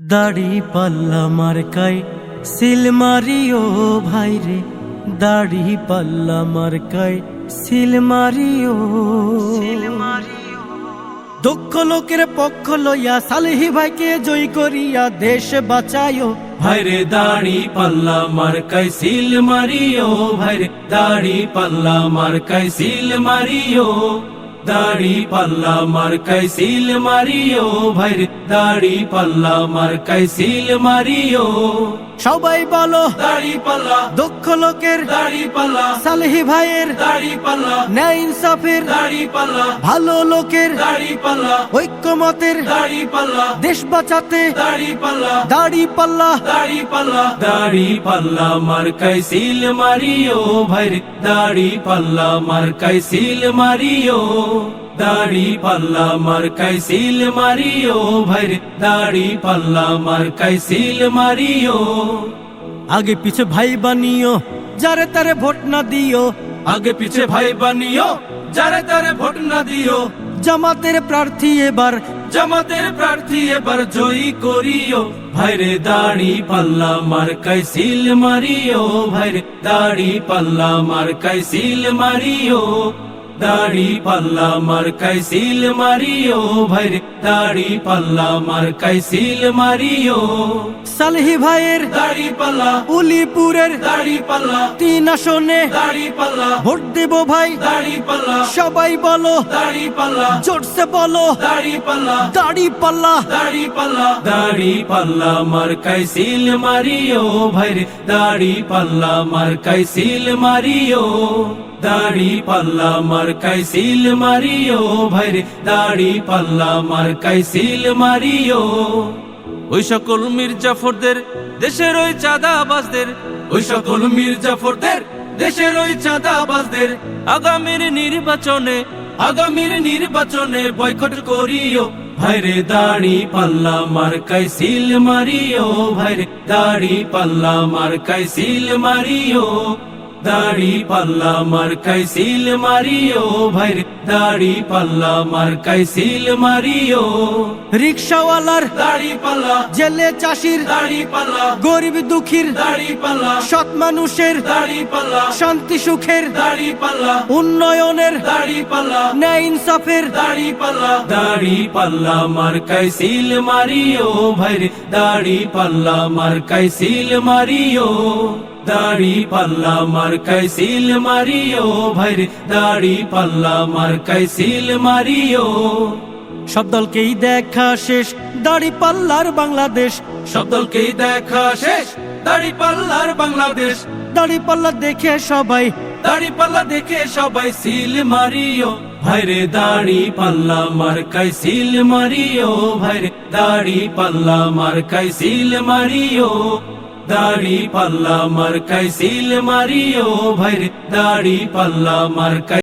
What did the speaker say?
দাড়ি পাল্লা মার্কায় সিল মারিও ভাইরে, দাড়ি পাল্লা মার্কায় সিল মারিও। দক্ষ লোকের পক্ষ লইয়া সালেহি ভাইকে জয় করিয়া দেশ বাঁচায়ো ভাইরে। দাড়ি পাল্লা মার্কায় সিল মারিও ভাইরে, দাড়ি পাল্লা মার্কায় সিল মারিও। দাড়ি পাল্লা মার্কায় সিল মারিও ভাইরে, দাড়ি পাল্লা মার্কায় সিল মারিও। সবাই বলো দাড়ি পাল্লা, দক্ষ লোকের দাড়ি পাল্লা, সালেহি ভাইয়ের দাড়ি পাল্লা, ন্যায় ইনসাফের দাড়ি পাল্লা, ভালো লোকের দাড়ি পাল্লা, ঐক্যমতের দাড়ি পাল্লা, দেশ বাঁচাতে দাড়ি পাল্লা, দাড়ি পাল্লা। দাড়ি পাল্লা, দাড়ি পাল্লা মার্কায় সিল মারিও ভাইরে, দাড়ি পাল্লা মার্কায় সিল মারিও। দাড়ি পাল্লা মার্কায় সিল মারিও ভাইরে, দাড়ি পাল্লা মার্কায় সিল মারিও। আগে পিছে ভাই বানিও, যারে তারে ভোট না দিও। আগে পিছে ভাই বানিও, যারে তারে ভোট না দিও। জামাতের প্রার্থী এবার, জামাতের প্রার্থী এবার জয়ী করিও ভাইরে। দাড়ি পাল্লা মার্কায় সিল মারিও ভাইরে, দাড়ি পাল্লা মার্কায় সিল মারিও। দাড়ি পাল্লা মার্কায় সিল মারিও ভাইরে, দাড়ি পাল্লা মার্কায় সিল মারিও। সালেহি ভাইয়ের দাড়ি পাল্লা, উলিপুরের দাড়ি পাল্লা, 3 আসনে দাড়ি পাল্লা, ভোট দেব ভাই। দাড়ি পাল্লা, সবাই বলো দাড়ি পাল্লা, জোরসে বলো দাড়ি পাল্লা, দাড়ি পাল্লা। দাড়ি পাল্লা, দাড়ি পাল্লা মার্কায় সিল মারিও ভাইরে, দাড়ি পাল্লা মার্কায় সিল মারিও। দাড়ি পাল্লা মার্কায় সিল মারিও ভাইরে, দাড়ি পাল্লা মার্কায় সিল মারিও। ওই সকল মির্জাফরদের, দেশের ওই চাঁদাবাজদের, ওই সকল মির্জাফরদের, দেশের ওই চাঁদাবাজদের আগামীর নির্বাচনে, আগামীর নির্বাচনে বয়কট করিও ভাইরে। দাড়ি পাল্লা মার্কায় সিল মারিও ভাইরে, দাড়ি পাল্লা মার্কায় সিল মারিও। দাড়ি পাল্লা মার্কায় সিল মারিও ভাইরে, দাড়ি পাল্লা মার্কায় সিল মারিও। রিকশাওয়ালার দাড়ি পাল্লা, জেলে চাষির দাড়ি পাল্লা, গরিব দুঃখীর দাড়ি পাল্লা, সৎ মানুষের দাড়ি পাল্লা, শান্তি সুখের দাড়ি পাল্লা, উন্নয়নের দাড়ি পাল্লা, ন্যায় ইনসাফের দাড়ি পাল্লা। দাড়ি পাল্লা মার্কায় সিল মারিও ভাইরে, দাড়ি পাল্লা মার্কায় সিল মারিও। দাড়ি পাল্লা মার্কায় সিল মারিও ভাইরে, দাড়ি পাল্লা মার্কায় সিল মারিও। সব দলকেই দেখা শেষ, দাড়ি পাল্লার বাংলাদেশ। সব দলকেই দেখা শেষ, দাড়ি পাল্লার বাংলাদেশ। দাড়ি পাল্লা দেখে সবাই, দাড়ি পাল্লা দেখে সবাই সিল মারিও ভাইরে, দাড়ি পাল্লা মার্কায় সিল মারিও ভাইরে, দাড়ি পাল্লা মার্কায় সিল মারিও। দাড়ি পাল্লা মার্কায় সিল মারিও ভাইরে, দাড়ি পাল্লা মার্কায়